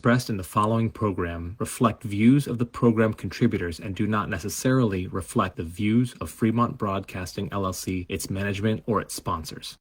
expressed in the following program reflect views of the program contributors and do not necessarily reflect the views of Fremont Broadcasting LLC, its management, or its sponsors.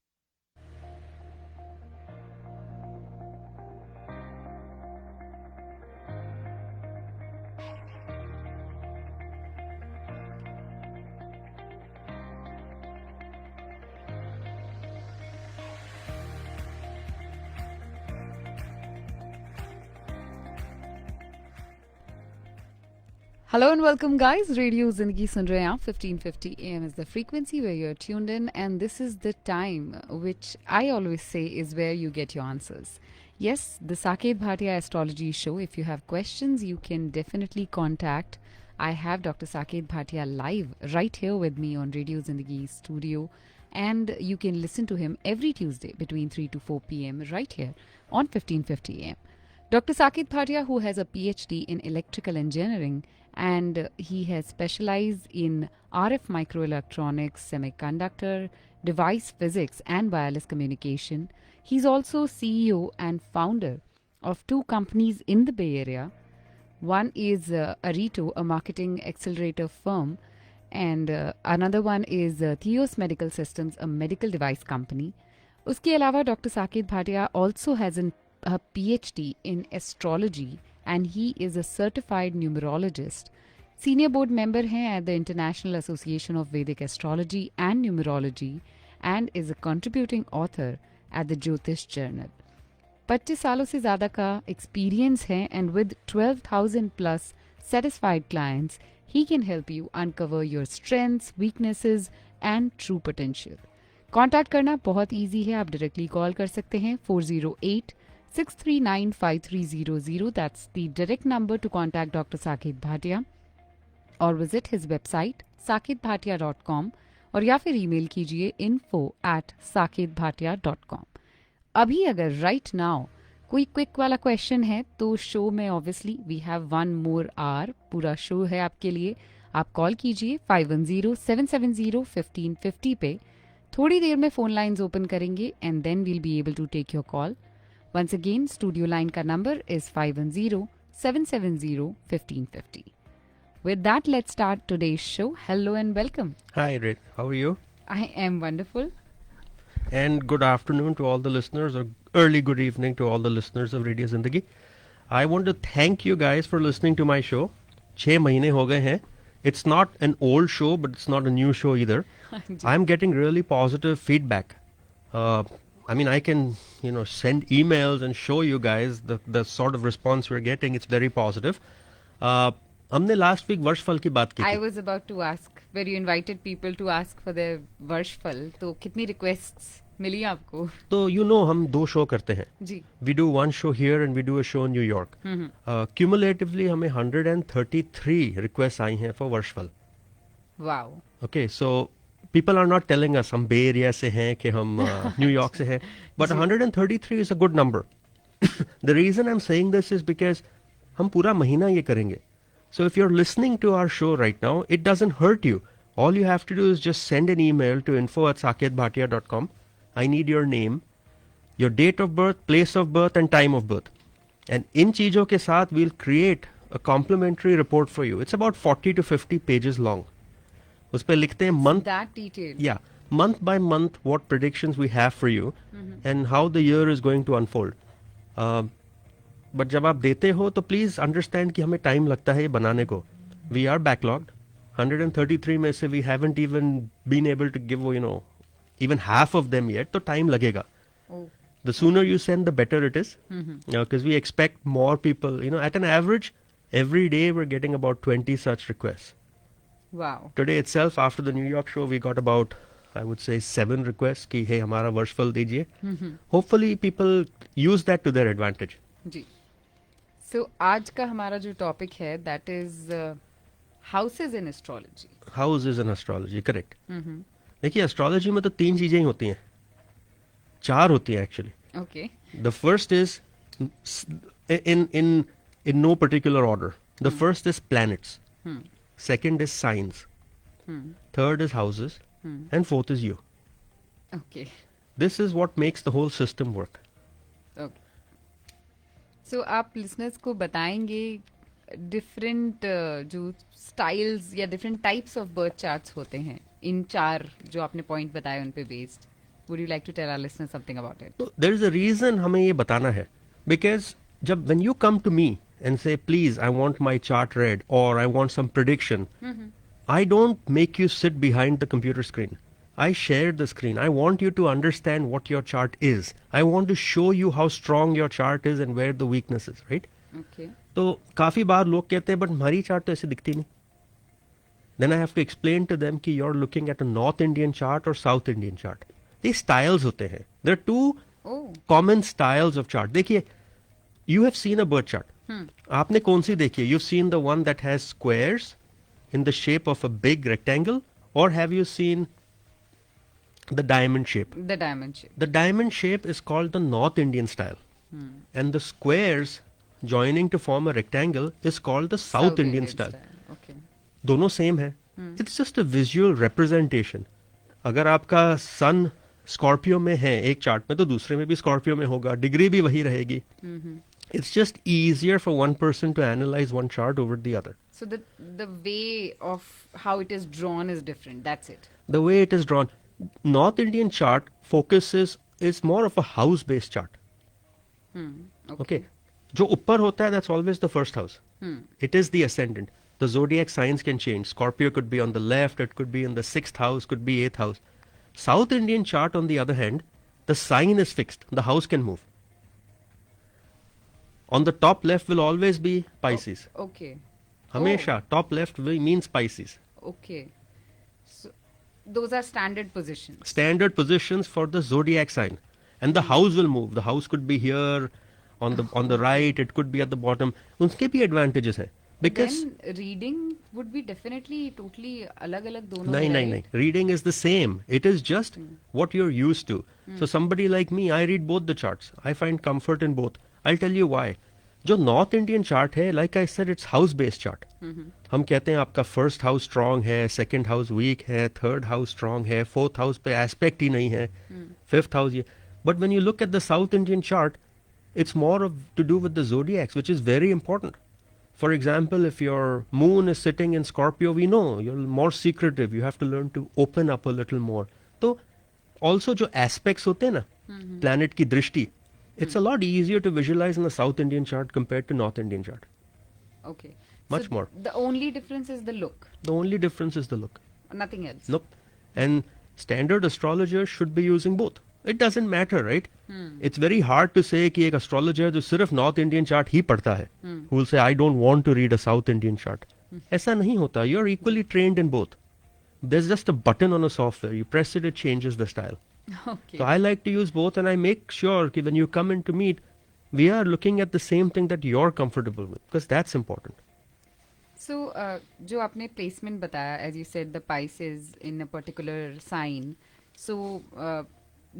Hello and welcome, guys. Radio Zindagi sun rahe hain aap. 1550 AM is the frequency where you're tuned in, and this is the time which I always say is where you get your answers. Yes, the Saket Bhatia Astrology Show. If you have questions, you can definitely contact. I have Dr. Saket Bhatia live right here with me on Radio Zindagi studio, and you can listen to him every Tuesday between 3 to 4 PM right here on 1550 AM. Dr. Saket Bhatia, who has a PhD in electrical engineering, and he has specialized in RF microelectronics, semiconductor, device physics, and wireless communication. He's also CEO and founder of 2 companies in the Bay Area. One is Arito, a marketing accelerator firm, and another one is Theos Medical Systems, a medical device company. Uske alawa, Dr. Saket Bhatia also has a PhD in astrology, and he is a certified numerologist. Senior board member हैं at the International Association of Vedic Astrology and Numerology, and is a contributing author at the Jyotish Journal. 25 सालों से ज़्यादा का experience है, and with 12,000 plus satisfied clients, he can help you uncover your strengths, weaknesses, and true potential. Contact करना बहुत easy है. आप directly call कर सकते हैं 408-639-5300. That's the direct number to contact Dr. Saket Bhatia, or visit his website saketbhatia.com, और या फिर email कीजिए info@saketbhatia.com. अभी अगर right now कोई quick वाला question है तो शो में obviously we have one more hour. पूरा शो है आपके लिए. आप कॉल कीजिए 510-770-1550 पे. थोड़ी देर में फ़ोन लाइन्स ओपन करेंगे and then we'll be able to take your call. Once again, studio line ka number is 510-770-1550. With that, let's start today's show. Hello and welcome. Hi, Rit. How are you? I am wonderful. And good afternoon to all the listeners, or early good evening to all the listeners of Radio Zindagi. I want to thank you guys for listening to my show. 6 mahine ho gaye hain. It's not an old show, but it's not a new show either. I'm getting really positive feedback. I mean, I can, send emails and show you guys the sort of response we're getting. It's very positive. हमने last week वर्षफल की बात की थी. I was about to ask where you invited people to ask for their वर्षफल. तो कितनी requests मिली आपको? तो हम 2 शो करते हैं. जी. We do one show here and we do a show in New York. Cumulatively हमें 133 requests आई हैं for वर्षफल. Wow. Okay, so people are not telling us हम बे एरिया से हैं कि हम न्यू यॉर्क से हैं, but 133 is a good number. The reason I'm saying this is because हम पूरा महीना ये करेंगे. So if you're listening to our show right now, it doesn't hurt you. All you have to do is just send an email to info@saketbhatia.com. I need your name, your date of birth, place of birth, and time of birth. And in चीजों के साथ we'll create a complimentary report for you. It's about 40 to 50 pages long. उस पे लिखते हैं month. That detailed. Yeah, month by month what predictions we have for you and how the year is going to unfold. But जब आप देते हो तो please understand कि हमें time लगता है ये बनाने को. We are backlogged. 133 में से we haven't even been able to give, even half of them yet. तो time लगेगा. Oh. The sooner you send, the better it is. Because we expect more people. At an average, every day we're getting about 20 such requests. Wow. Today itself, after the New York show, we got about, I would say, 7 requests कि hey हमारा वर्षफल दीजिए. Hopefully people use that to their advantage. Ji. So आज का हमारा जो topic है, that is houses in astrology. Houses in astrology, correct. देखिए astrology में तो 3 चीजें ही होती हैं. 4 होती हैं actually. Okay. The first is in no particular order. The first is planets. Second is signs. Third is houses. And fourth is you. Okay. This is what makes the whole system work. Okay. सो आप listeners को बताएंगे different जो styles या different types of birth charts होते हैं इन 4 जो आपने point बताए उन पे based. Would you like to tell our listeners something about it? तो देयर इज अ रीजन हमें ये बताना है, बिकॉज जब when you come to me and say please I want my chart read और I want some prediction, I don't make you sit behind the computer screen. I share the screen. I want you to understand what your chart is. I want to show you how strong your chart is and where the weakness is, right? Okay. तो काफी बार लोग कहते हैं but हमारी chart तो ऐसे दिखती नहीं. Then I have to explain to them कि you're looking at a North Indian chart or South Indian chart. ये styles होते हैं. There are two Oh. common styles of chart. देखिए, you have seen a birth chart. आपने कौन सी देखी है? You've seen the one that has squares in the shape of a big rectangle, or have you seen the diamond shape? The diamond shape. The diamond shape is called the North Indian style, and the squares joining to form a rectangle is called the South Indian style. Okay. दोनों same है. It's just a visual representation. अगर आपका सन Scorpio में है एक chart में, तो दूसरे में भी स्कॉर्पियो में होगा, डिग्री भी वही रहेगी. It's just easier for one person to analyze one chart over the other. So the way of how it is drawn is different. That's it. The way it is drawn, North Indian chart focuses is more of a house based chart. Okay. जो ऊपर होता है, that's always the first house. It is the ascendant. The zodiac signs can change. Scorpio could be on the left, it could be in the 6th house, could be 8th house. South Indian chart, on the other hand, the sign is fixed. The house can move. On the top left will always be Pisces. Okay. Hamesha, top left means Pisces. Okay. So those are standard positions. Standard positions for the zodiac sign. And the house will move. The house could be here, on the right, it could be at the bottom. Unske bhi advantages hai. Because then reading would be definitely totally alag-alag dono. No. Reading is the same. It is just what you're used to. So somebody like me, I read both the charts. I find comfort in both. I'll tell you why. जो north Indian chart है, like I said, it's house based chart. हम कहते हैं आपका first house strong है, second house week है, third house strong है, fourth house पे एस्पेक्ट ही नहीं है, फिफ्थ हाउस ये. But when you look at the south Indian chart, it's more to do with the zodiacs, which is very important. For example, if your moon is sitting in Scorpio, we know you're more secretive. You have to learn to open up a little more. So, also जो aspects होते हैं ना, planet की दृष्टि, it's a lot easier to visualize in the South Indian chart compared to North Indian chart. Okay. Much more. The only difference is the look. The only difference is the look. Nothing else. Nope. And standard astrologers should be using both. It doesn't matter, right? It's very hard to say कि एक astrologer जो सिर्फ North Indian chart ही पढ़ता है, who will say I don't want to read a South Indian chart. ऐसा नहीं होता. You're equally trained in both. There's just a button on a software. You press it, it changes the style. Okay. So I like to use both, and I make sure that when you come in to meet, we are looking at the same thing that you're comfortable with, because that's important. So, जो आपने placement बताया, as you said, the Pisces in a particular sign. So,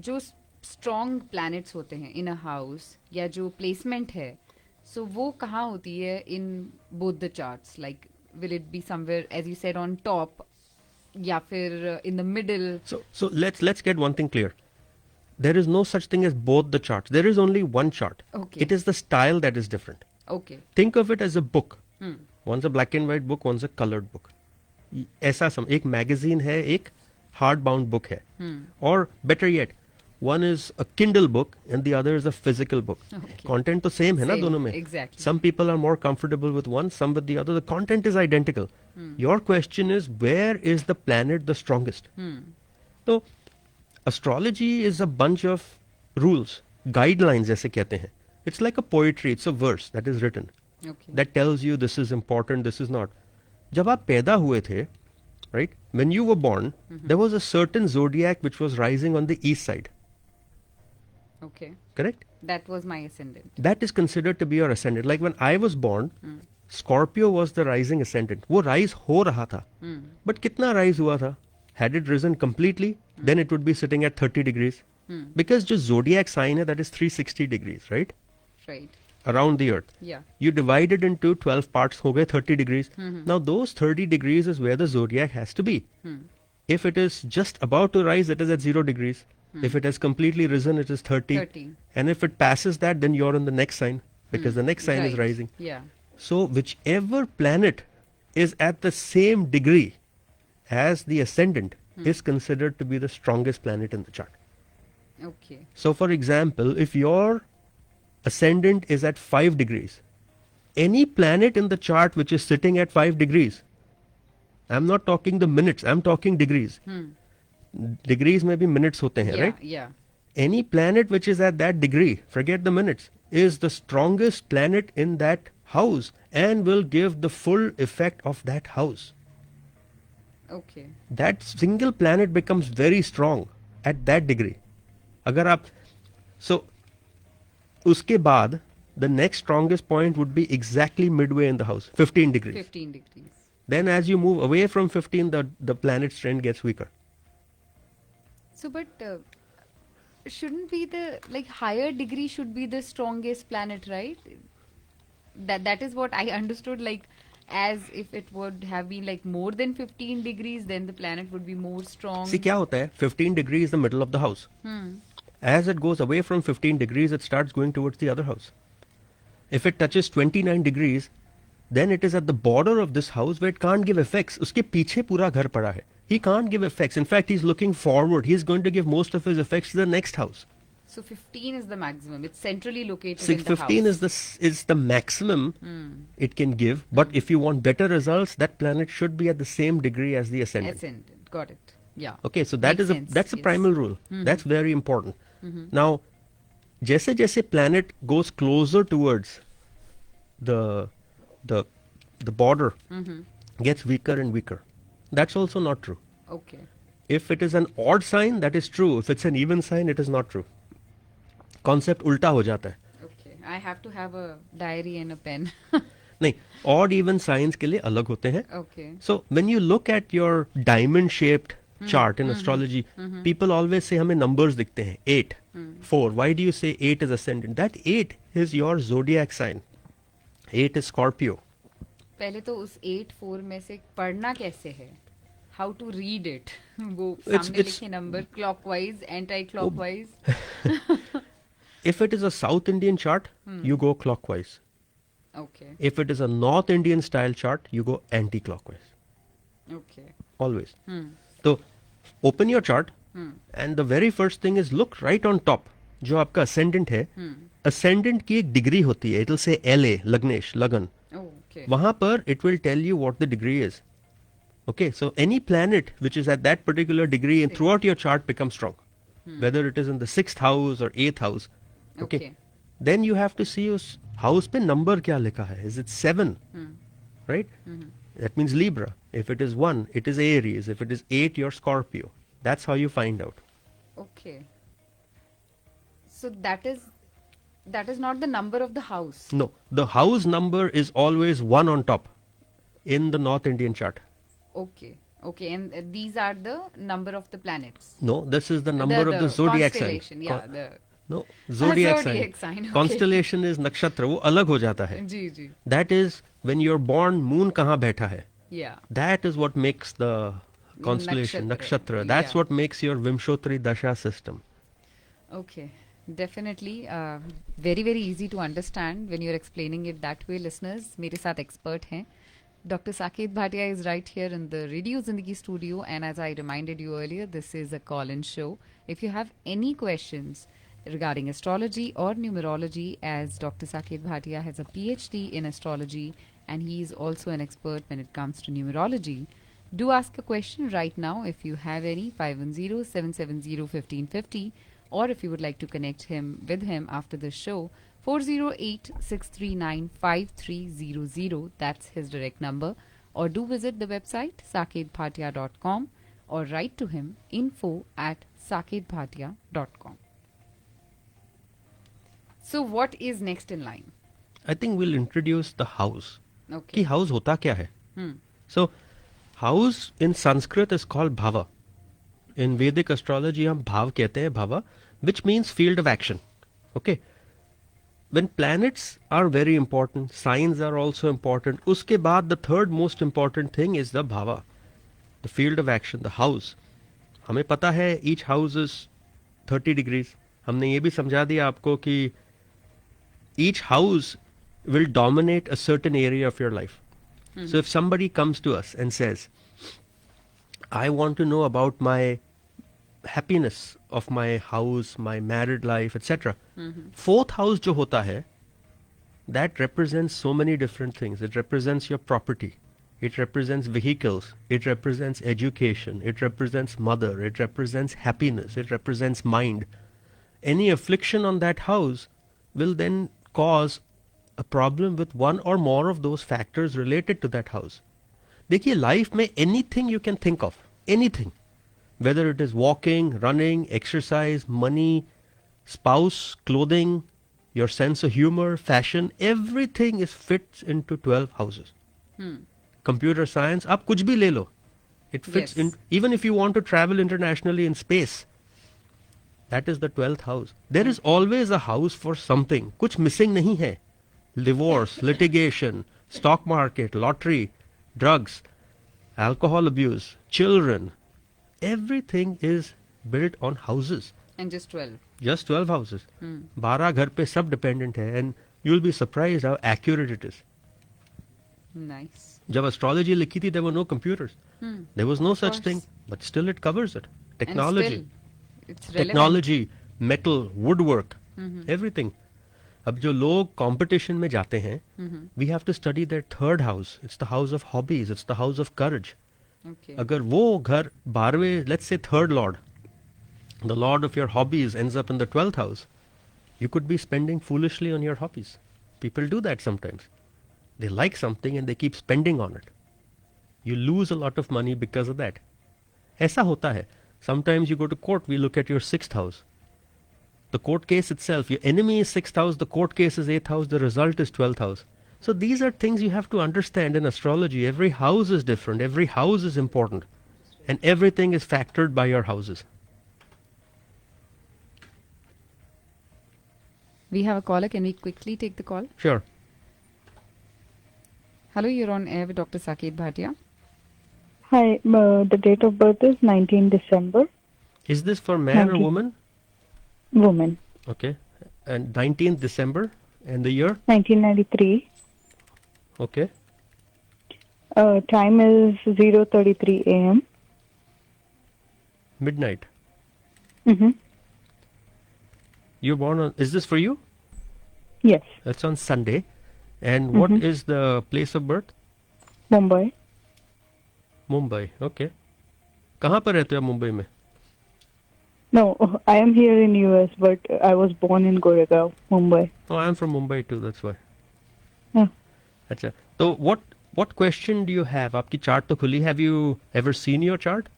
जो strong planets होते हैं in a house या जो placement है, so वो कहाँ होती है in both the charts? Like, will it be somewhere, as you said, on top, या फिर in the middle? So let's get one thing clear. There is no such thing as both the charts. There is only one chart. Okay. It is the style that is different. Okay. Think of it as a book. One's a black and white book, one's a colored book. ऐसा एक magazine है, एक hardbound book है. Or better yet, one is a Kindle book and the other is a physical book. Okay. Content तो same है ना दोनों में. Exactly. Some people are more comfortable with one, some with the other. The content is identical. Your question is, where is the planet the strongest? So, astrology is a bunch of rules, guidelines जैसे कहते हैं. It's like a poetry, it's a verse that is written. Okay. That tells you this is important, this is not. जब आप पैदा हुए थे, right? When you were born, there was a certain zodiac which was rising on the east side. Okay. Correct? That was my ascendant. That is considered to be your ascendant. Like when I was born, Scorpio was the rising ascendant. वो rise हो रहा था. But कितना rise हुआ था? Had it risen completely, then it would be sitting at 30 degrees. Because जो zodiac sign है, that is 360 degrees, right? Right. Around the earth. Yeah. You divide it into 12 parts, हो गए 30 degrees. Now those 30 degrees is where the zodiac has to be. If it is just about to rise, it is at 0 degrees. If it has completely risen, it is 30. 30. And if it passes that, then you're in the next sign. because the next sign is Right. rising. Yeah. So whichever planet is at the same degree as the ascendant is considered to be the strongest planet in the chart. Okay. So for example, if your ascendant is at 5 degrees, any planet in the chart which is sitting at 5 degrees, I'm not talking the minutes, I'm talking degrees. Degrees may be minutes hote hain, Yeah. right? Yeah. Any planet which is at that degree, forget the minutes, is the strongest planet in that house and will give the full effect of that house. Okay. That single planet becomes very strong at that degree. अगर आप so उसके बाद the next strongest point would be exactly midway in the house, 15 degrees. 15 degrees. Then as you move away from 15, the planet's trend gets weaker. So, but shouldn't be the like higher degree should be the strongest planet, right? That is what I understood. Like, as if it would have been like more than 15 degrees, then the planet would be more strong. See क्या होता है? 15 degrees is the middle of the house. As it goes away from 15 degrees, it starts going towards the other house. If it touches 29 degrees, then it is at the border of this house where it can't give effects. उसके पीछे पूरा घर पड़ा है. He can't give effects. In fact, he's looking forward. He's going to give most of his effects to the next house. So 15 is the maximum. It's centrally located See, in the 15 house. is the maximum it can give. But if you want better results, that planet should be at the same degree as the ascendant. Ascendant. Got it. Yeah. Okay, so that Makes is sense, that's a yes. primal rule. That's very important. Now, जैसे जैसे planet goes closer towards the border, gets weaker and weaker. That's also not true. Okay. If it is an odd sign, that is true. If it's an even sign, it is not true. Concept उल्टा हो जाता है. Okay. I have to have a diary and a pen. नहीं, odd even signs के लिए अलग होते हैं. Okay. So when you look at your diamond shaped chart in astrology, people always say हमें numbers दिखते हैं 8, 4. Why do you say 8 is ascendant? That 8 is your zodiac sign. 8 is Scorpio. पहले तो उस 8-4 में से पढ़ना कैसे है? How to read it? वो It's- सामने लिखे number clockwise, anti-clockwise. If it is a South Indian chart, you go clockwise. Okay. If it is a North Indian style chart, you go anti-clockwise. Okay. Always. So open your chart and the very first thing is look right on top. जो आपका ascendant है, ascendant की एक degree होती है. It will say LA, Lagnesh, Lagan. Oh, okay. वहाँ पर it will tell you what the degree is. Okay, so any planet which is at that particular degree and throughout your chart becomes strong. Whether it is in the 6th house or 8th house. Okay. Okay. Then you have to see उस house पे number क्या लिखा है. Is it 7? Right? That means Libra. If it is 1, it is Aries. If it is 8, you're Scorpio. That's how you find out. Okay. So that is not the number of the house. No, the house number is always 1 on top in the North Indian chart. Okay. Okay. And these are the number of the planets. No, this is the number of the zodiac sign. constellation, Yeah. The No, zodiac zodiac sign, okay. Constellation is nakshatra, वो अलग हो जाता है. जी जी. That is when you're born, moon कहाँ बैठा है. Yeah. That is what makes the constellation, nakshatra. That's Yeah. what makes your Vimshotri Dasha system. Okay. Definitely. Very, very easy to understand when you're explaining it that way, listeners. मेरे साथ expert हैं. Dr. Saket Bhatia is right here in the Radio Zindagi studio. And as I reminded you earlier, this is a call-in show. If you have any questions regarding astrology or numerology, as Dr. Saket Bhatia has a PhD in astrology and he is also an expert when it comes to numerology, do ask a question right now if you have any. 510-770-1550, or if you would like to connect with him after the show, 408-639-5300. That's his direct number. Or do visit the website saketbhatia.com or write to him info@saketbhatia.com. So what is next in line? I think we'll introduce the house. Okay. कि house होता क्या है? So, house in Sanskrit is called bhava. In Vedic astrology हम भाव कहते हैं, bhava, which means field of action. Okay. When planets are very important, signs are also important. उसके बाद the third most important thing is the bhava, the field of action, the house. हमें पता है each house is 30 degrees. हमने ये भी समझा दिया आपको कि each house will dominate a certain area of your life. So if somebody comes to us and says, I want to know about my happiness of my house, my married life, etc. Fourth house jo hota hai, that represents so many different things. It represents your property. It represents vehicles. It represents education. It represents mother. It represents happiness. It represents mind. Any affliction on that house will then cause a problem with one or more of those factors related to that house. देखिए life में anything you can think of, anything, whether it is walking, running, exercise, money, spouse, clothing, your sense of humor, fashion, everything is fits into 12 houses. Computer science, आप कुछ भी ले लो. It fits in, even if you want to travel internationally in space, that is the 12th house. There is always a house for something. कुछ missing नहीं है. Divorce, litigation, stock market, lottery, drugs, alcohol abuse, children, everything is built on houses. And just 12. Just 12 houses. 12 घर पे सब dependent है, and you'll be surprised how accurate it is. Nice. जब astrology लिखी थी, there were no computers. There was no such course. thing, but still it covers it. And Technology, still, it's relevant. technology, metal, woodwork, everything. अब जो लोग competition में जाते हैं, we have to study their third house. It's the house of hobbies. It's the house of courage. Okay. अगर वो घर 12वें, let's say third lord, the lord of your hobbies ends up in the 12th house, you could be spending foolishly on your hobbies. People do that sometimes. They like something and they keep spending on it. You lose a lot of money because of that. ऐसा होता है. Sometimes you go to court, we look at your 6th house. The court case itself, your enemy is 6th house, the court case is 8th house, the result is 12th house. So these are things you have to understand in astrology. Every house is different, every house is important, and everything is factored by your houses. We have a caller. Can we quickly take the call? Sure. Hello, you're on air with Dr. Saket Bhatia. Hi, the date of birth is 19 December. Is this for man or 19. woman? Woman. Okay. And 19th December and the year? 1993. Okay. Time is 0:33 a.m. Midnight. Mm-hmm. You're born on, is this for you? Yes, That's on Sunday. And what is the place of birth? Mumbai. Mumbai. Okay. कहाँ पर रहते हो आप मुंबई में? No, I am here in US, but I was born in Goregaon, Mumbai. Oh, I'm from Mumbai too, that's why. Yeah. अच्छा. So what question do you have? आपकी chart तो खुली. Have you ever seen your chart?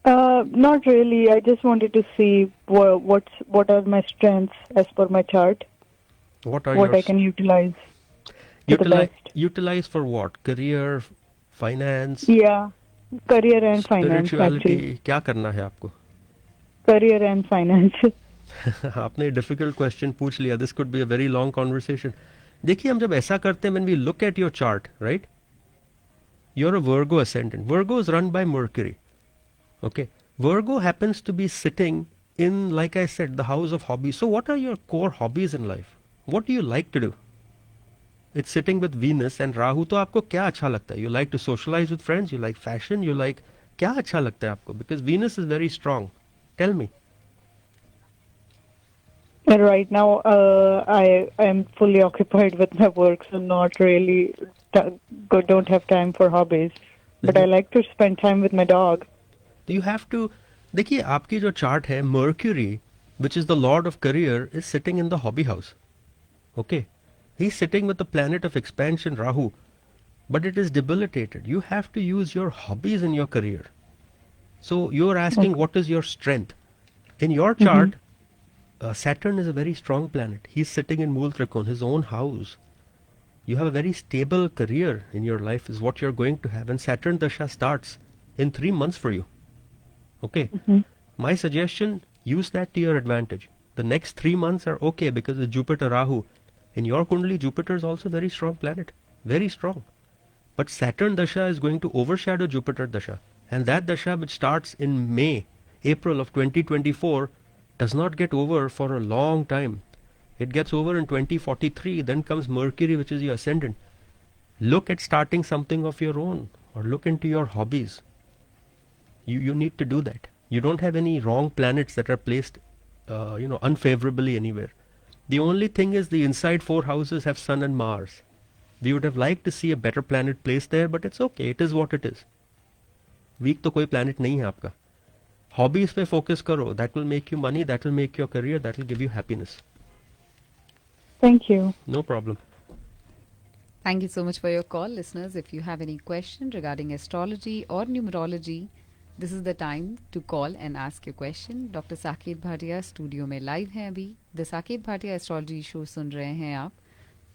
Not really. I just wanted to see what are my strengths as per my chart. What are What your I can utilize to the best. utilize for what? Career, finance, Yeah, career and finance spirituality. actually. क्या करना है आपको? Career and finance. आपने difficult question पूछ लिया. This could be a very long conversation. देखिए हम जब ऐसा करते हैं, when we look at your chart, right, you are a Virgo ascendant. Virgo is run by Mercury. Okay, Virgo happens to be sitting in, like I said, the house of hobbies. So what are your core hobbies in life? What do you like to do? It's sitting with Venus and Rahu. तो आपको क्या अच्छा लगता है? You like to socialize with friends, you like fashion, you like, क्या अच्छा लगता है आपको? Because Venus is very strong. Tell me. And right now, I am fully occupied with my work, so not really don't have time for hobbies. But I like to spend time with my dog. You have to, देखिए आपकी जो chart है, Mercury, which is the lord of career, is sitting in the hobby house. Okay, he's sitting with the planet of expansion, Rahu, but it is debilitated. You have to use your hobbies in your career. So you're asking what is your strength? In your chart, Saturn is a very strong planet. He's sitting in Mool Trikon, his own house. You have a very stable career in your life is what you're going to have. And Saturn Dasha starts in 3 months for you. Okay. My suggestion, use that to your advantage. The next 3 months are okay because of Jupiter Rahu. In your Kundali, Jupiter is also a very strong planet. Very strong. But Saturn Dasha is going to overshadow Jupiter Dasha. And that Dasha, which starts in May, April of 2024, does not get over for a long time. It gets over in 2043. Then comes Mercury, which is your ascendant. Look at starting something of your own, or look into your hobbies. You need to do that. You don't have any wrong planets that are placed, unfavorably anywhere. The only thing is the inside 4 houses have Sun and Mars. We would have liked to see a better planet placed there, but it's okay. It is what it is. Weak तो कोई planet नहीं है आपका. Hobbies पे focus करो. That will make you money. That will make your career. That will give you happiness. Thank you. No problem. Thank you so much for your call, listeners. If you have any question regarding astrology or numerology, this is the time to call and ask your question. Dr. Saket Bhatia studio में live हैं अभी. The Saket Bhatia Astrology Show सुन रहे हैं आप.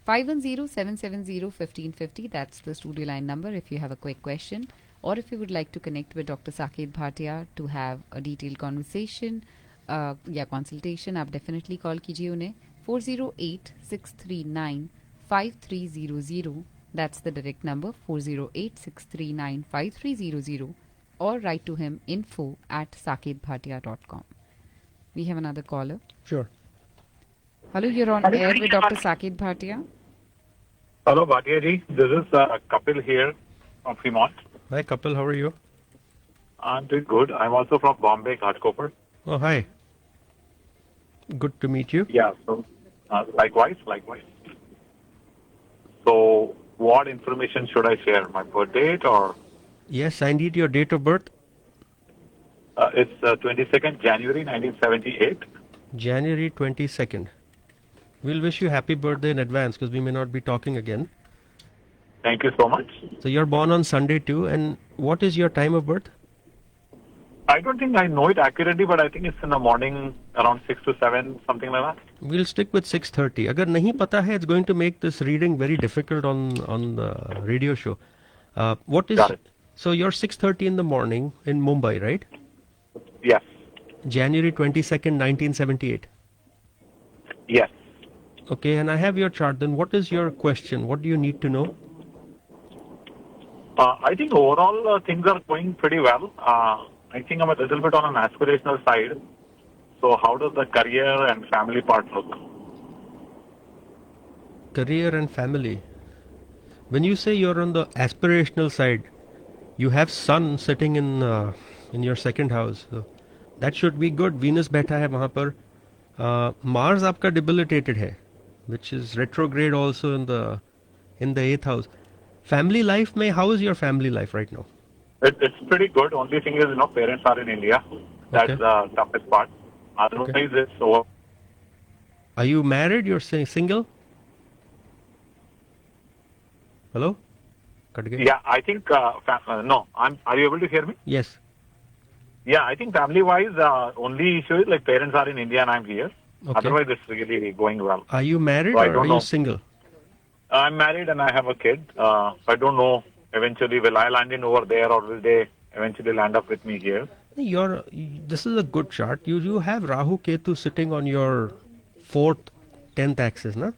510-770-1550. That's the studio line number if you have a quick question, or if you would like to connect with Dr. Saket Bhatia to have a detailed conversation या consultation, आप definitely call कीजिए उन्हें 408-639-5300. That's the direct number 408-639-5300, or write to him info@saketbhatia.com. We have another caller. Sure. Hello, you're on air with Dr. Saket Bhatia. Hello, Bhatia ji. This is Kapil here from Fremont. Hi, Kapil. How are you? I'm doing good. I'm also from Bombay, Ghatkopar. Oh, hi. Good to meet you. Yeah, so likewise. So, what information should I share? My birth date or? Yes, I need your date of birth. It's 22nd January 1978. January 22nd. We'll wish you happy birthday in advance because we may not be talking again. Thank you so much. So you're born on Sunday too. And what is your time of birth? I don't think I know it accurately, but I think it's in the morning around 6 to 7, something like that. We'll stick with 6:30. अगर नहीं पता है, it's going to make this reading very difficult on the radio show. What is? Got it. So you're 6:30 in the morning in Mumbai, right? Yes. January 22nd, 1978. Yes. Okay, and I have your chart. Then what is your question? What do you need to know? I think overall things are going pretty well. I think I'm a little bit on an aspirational side. So how does the career and family part look? Career and family. When you say you're on the aspirational side, you have Sun sitting in your second house. So that should be good. Venus बैठा है वहाँ पर. Mars आपका debilitated है, which is retrograde also in the 8th house. Family life में, how is your family life right now? It's pretty good. Only thing is, parents are in India. That's Okay. the toughest part. Otherwise, it's over. Are you married? You're single? Hello? Cut गया? Yeah, I think, no. Are you able to hear me? Yes. Yeah, I think family-wise, only issue is parents are in India and I'm here. Okay. Otherwise, it's really going well. Are you married So I or don't are you know. single? I'm married and I have a kid. I don't know eventually will I land in over there or will they eventually land up with me here. This is a good chart. You have Rahu Ketu sitting on your 4th, 10th axis, na?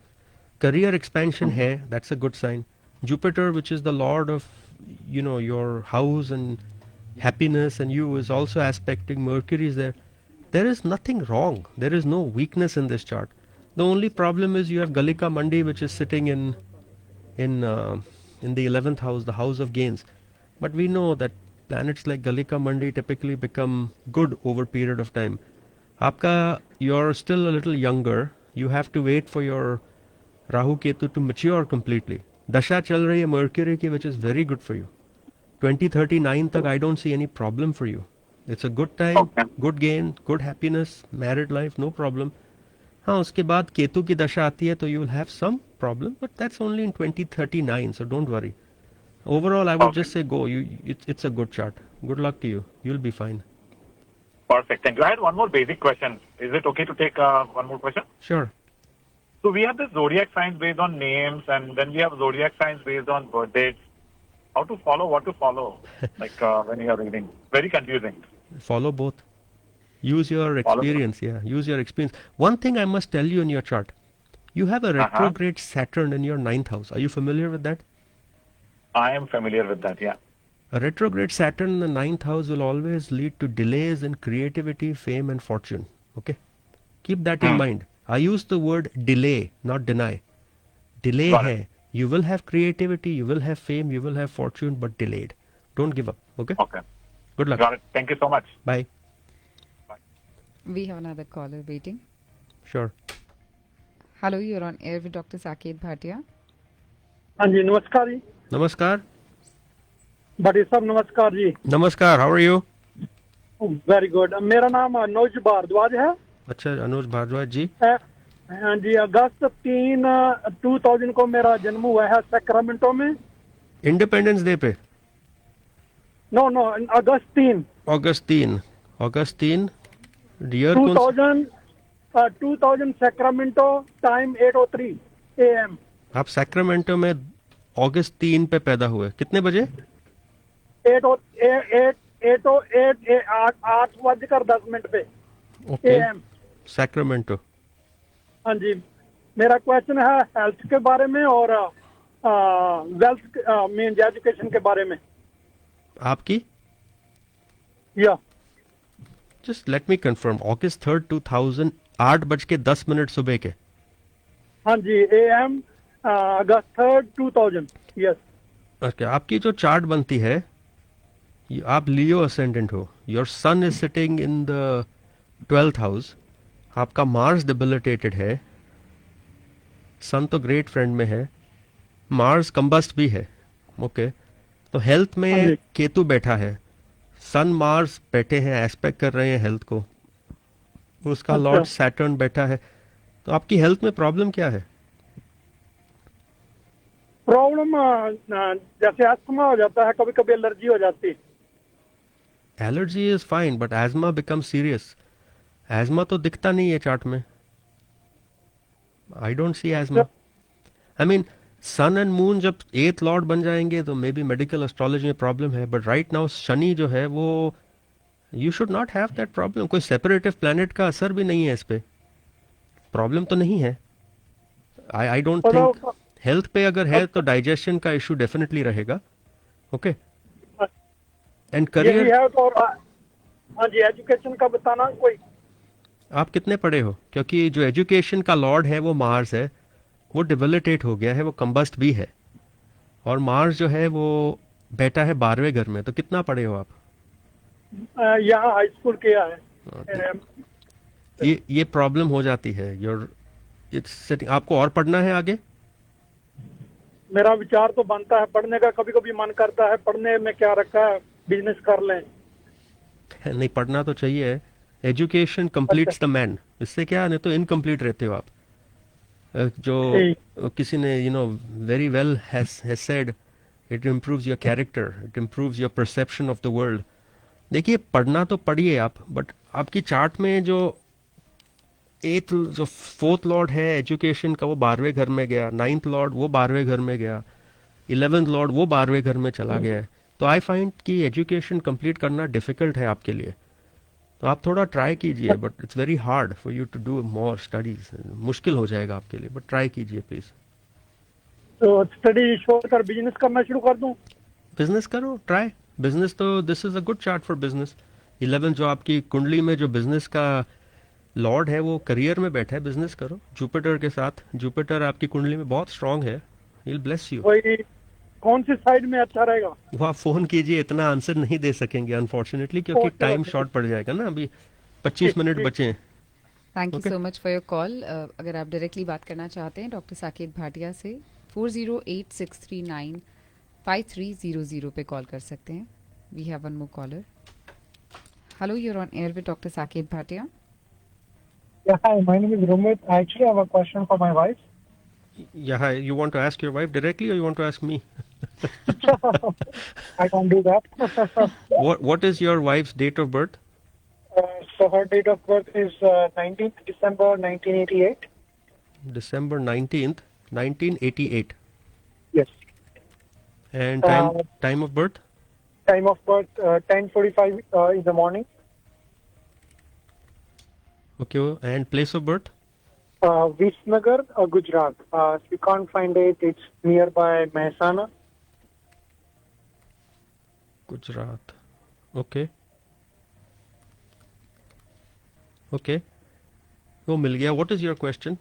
Career expansion hai, that's a good sign. Jupiter, which is the lord of, your house and happiness and you, is also aspecting. Mercury is there. There is nothing wrong. There is no weakness in this chart. The only problem is you have Galika Mandi, which is sitting in the 11th house, the house of gains. But we know that planets like Galika Mandi typically become good over period of time. You're still a little younger. You have to wait for your Rahu Ketu to mature completely. Dasha chal rahi hai Mercury ki, which is very good for you. 2039 tak I don't see any problem for you. It's a good time, Okay. good gain, good happiness, married life, no problem. हाँ, उसके बाद केतु की दशा आती है तो you will have some problem, but that's only in 2039, so don't worry. Overall, I would Okay. just say go. It's a good chart. Good luck to you. You'll be fine. Perfect. Thank you. I had one more basic question. Is it okay to take one more question? Sure. So we have the zodiac signs based on names, and then we have zodiac signs based on birth dates. How to follow, what to follow, when you are reading. Very confusing. Follow both. Use your Follow experience. Yeah, use your experience. One thing I must tell you in your chart, you have a retrograde Saturn in your 9th house. Are you familiar with that? I am familiar with that, yeah. A retrograde Saturn in the 9th house will always lead to delays in creativity, fame and fortune. Okay? Keep that in mind. I use the word delay, not deny. Delay Got it. hai. You will have creativity, you will have fame, you will have fortune, but delayed. Don't give up. Okay? Okay. Good luck. Got it. Thank you so much. Bye. We have another caller waiting. Sure. Hello, you're on air with Dr. Saket Bhatia. हाँ जी नमस्कार जी Namaskar. बड़ी साहब नमस्कार जी Namaskar. How are you? Very good मेरा नाम अनुज भारद्वाज है अच्छा अनुज भारद्वाज जी. हाँ जी अगस्त 3 2000 को मेरा जन्म हुआ है सैक्रामेंटो में इंडिपेंडेंस डे पे. नो नो अगस्त 3 अगस्त 3 ईयर कौन सा? 2000 सैक्रामेंटो टाइम 8:03 AM आप सैक्रामेंटो में अगस्त 3 पे पैदा हुए. कितने बजे? 8:10 पे ओके. AM Sacramento. हाँ जी मेरा क्वेश्चन है हेल्थ के बारे में और वेल्थ मीन एजुकेशन के बारे में आपकी? या जस्ट लेट मी कंफर्म. अगस्त 3 2000 8:10 सुबह के. हाँ जी AM अगस्त 3 2000 यस ओके. आपकी जो चार्ट बनती है आप लियो असेंडेंट हो. Your son is sitting in the 12th house. आपका मार्स डिबिलिटेटेड है. सन तो ग्रेट फ्रेंड में है. मार्स कंबस्ट भी है. ओके. तो हेल्थ हाँ में जी। केतु बैठा है. सन मार्स बैठे हैं एस्पेक्ट कर रहे हैं हेल्थ को. उसका अच्छा। लॉर्ड सैटर्न बैठा है. तो आपकी हेल्थ में प्रॉब्लम क्या है? प्रॉब्लम जैसे अस्थमा हो जाता है कभी कभी एलर्जी हो जाती है allergy is fine but asthma become serious. Asthma तो दिखता नहीं है चार्ट में. I don't see asthma. I mean sun and moon जब 8th लॉर्ड बन जाएंगे तो मे बी मेडिकल एस्ट्रोलॉजी में प्रॉब्लम है. बट राइट नाउ शनि जो है वो you should not have that problem. कोई सेपरेटिव प्लैनेट का असर भी नहीं है इस पे. प्रॉब्लम तो नहीं है. I don't think. हेल्थ पे अगर है तो डाइजेशन का इशू डेफिनेटली रहेगा. ओके. एंड यही करियर. है तो हाँ जी एजुकेशन का बताना कोई आप कितने पढ़े हो? क्योंकि जो एजुकेशन का लॉर्ड है वो मार्स है. वो डिबिलिटेट हो गया है. वो कंबस्ट भी है. और मार्स जो है वो बैठा है 12वें घर में. तो कितना पढ़े हो आप? यहाँ हाई स्कूल किया है ये प्रॉब्लम हो जाती है. योर इट्स आपको और पढ़ना है आगे. मेरा विचार तो बनता है पढ़ने का कभी कभी मन करता है पढ़ने में क्या रखा है बिजनेस कर लें नहीं पढ़ना तो चाहिए. Education completes the man. इससे क्या नहीं तो इनकम्प्लीट रहते हो आप. जो किसी ने very well has said it improves your character. It improves your perception of the world. देखिए पढ़ना तो पढ़िए आप. बट आपकी चार्ट में जो 4th लॉर्ड है एजुकेशन का वो 12वें घर में गया. 9th लॉर्ड वो 12वें घर में गया. 11th लॉर्ड वो 12वें घर में चला गया है. तो आई फाइंड कि एजुकेशन कंप्लीट करना डिफिकल्ट है आपके लिए. तो आप थोड़ा ट्राई कीजिए. But it's very hard for you to do more studies. मुश्किल हो जाएगा आपके लिए. बट ट्राई कीजिए प्लीज. तो स्टडी छोड़कर बिजनेस करना शुरू कर दूं बिजनेस करो. Try business. तो this is a good chart for business. 11 जो आपकी कुंडली में जो बिजनेस का लॉर्ड है वो करियर में बैठा है. बिजनेस करो जुपिटर के साथ. जुपिटर आपकी कुंडली में बहुत स्ट्रांग है. He will bless you. कोई कौन सी साइड में अच्छा रहेगा वो आप फोन कीजिए. इतना आंसर नहीं दे सकेंगे अनफॉर्चुनेटली क्योंकि Okay, टाइम okay. शॉर्ट पड़ जाएगा ना. अभी 25 मिनट ठीक. बचे हैं. Thank you Okay. So much for your call. अगर आप डायरेक्टली बात करना चाहते हैं डॉक्टर साकेत भाटिया से 4086395300 पे कॉल कर सकते हैं. We have one more caller. Hello you're on air with doctor Saket Bhatia. Yeah, hi, my name is Rumit. I actually have a question for my wife. Yeah, hi. You want to ask your wife directly or you want to ask me? I can do that. What is your wife's date of birth? So her date of birth is 19th December 1988. December 19th, 1988. Yes. And time of birth? Time of birth 10:45 in the morning. Okay. And place of birth? Visnagar, Gujarat. If you can't find it, it's nearby Mehsana. Gujarat. Okay. Okay. वो मिल गया. What is your question?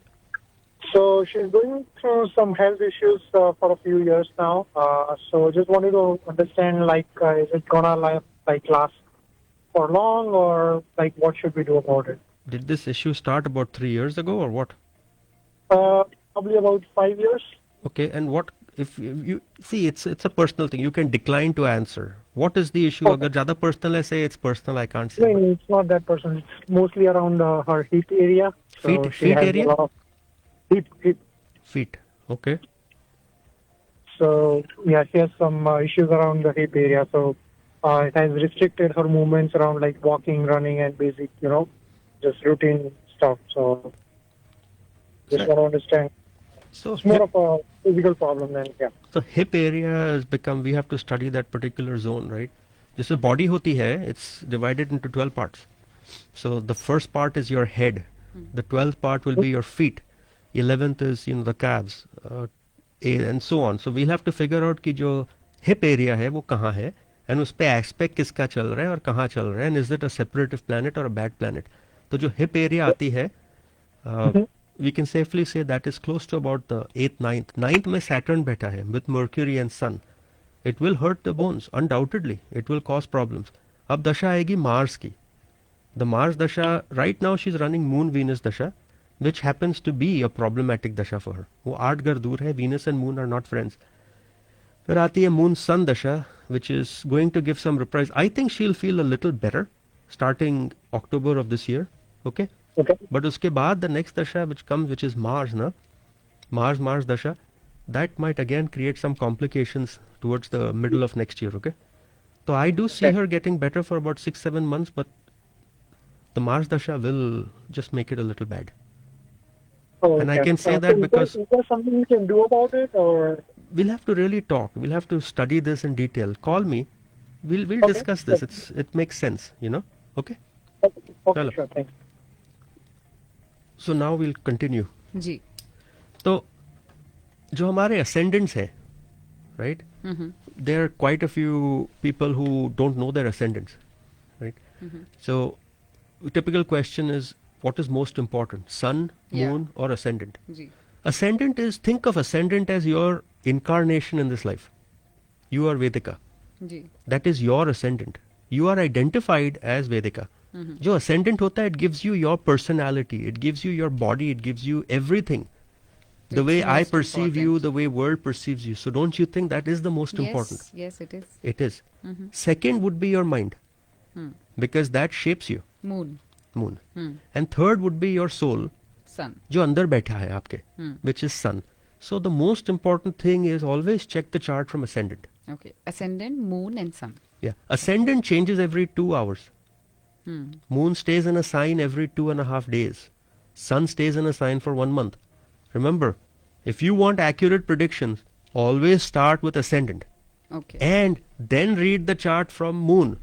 So she's going through some health issues for a few years now. So just wanted to understand, like, is it gonna last for long, or like what should we do about it? Did this issue start about 3 years ago or what? Probably about 5 years. Okay, and what if you see, it's a personal thing. You can decline to answer. What is the issue? Okay. अगर ज़्यादा personal है, say it's personal. I can't say. No, it's not that person. It's mostly around her hip area. So Feet she has area? a lot of hip. Feet. Okay. So yeah, she has some issues around the hip area. So it has restricted her movements around like walking, running, and basic, just routine stuff. So just want to understand. So It's more of a physical problem than So hip area has become, we have to study that particular zone, right? This is body hoti hai, it's divided into 12 parts. So the first part is your head. The 12th part will be your feet. 11th is, the calves, and so on. So we'll have to figure out कि जो hip area है वो कहाँ है, and उस पे aspect किसका चल रहा है और कहाँ चल रहा है, and is it a separative planet or a bad planet. तो जो hip area आती है, we can safely say that is close to about the 8th, 9th. 9th में Saturn बैठा है with Mercury and Sun. It will hurt the bones, undoubtedly. It will cause problems. अब दशा आएगी Mars की. The Mars dasha, right now she's running Moon Venus dasha, which happens to be a problematic dasha for her. वो 8 घर दूर है, Venus and Moon are not friends. फिर आती है Moon Sun dasha, which is going to give some reprise. I think she'll feel a little better starting October of this year. Okay? Okay. But उसके बाद the next dasha which comes, which is Mars, Mars dasha, that might again create some complications towards the middle of next year. Okay? So I do see her getting better for about 6-7 months, but the Mars dasha will just make it a little bad. Oh, And I okay. can say So that because is there something we can do about it, or we'll have to really talk. We'll have to study this in detail. Call me. We'll Okay. discuss this. It makes sense, Okay. okay, Chalo. sure, thanks. So now we'll continue. जी. तो जो हमारे ascendants है, right? There are quite a few people who don't know their ascendants, right? So typical question is, what is most important, sun, Yeah. moon, or ascendant? Ji. Ascendant is, think of ascendant as your incarnation in this life. You are Vedika. Ji. That is your ascendant. You are identified as Vedika. जो ascendant होता है, it gives you your personality, it gives you your body, it gives you everything. The It's way I most perceive you, important. the way world perceives you. So don't you think that is the most important? Yes, it is. It is. Second would be your mind, because that shapes you, Moon, moon. And third would be your soul, sun. जो अंदर बैठा है आपके, which is sun. So the most important thing is always check the chart from ascendant. Okay. Ascendant, moon, and sun. Yeah, ascendant changes every 2 hours. Moon stays in a sign every 2.5 days. Sun stays in a sign for 1 month. Remember, if you want accurate predictions, always start with ascendant Okay. and then read the chart from moon.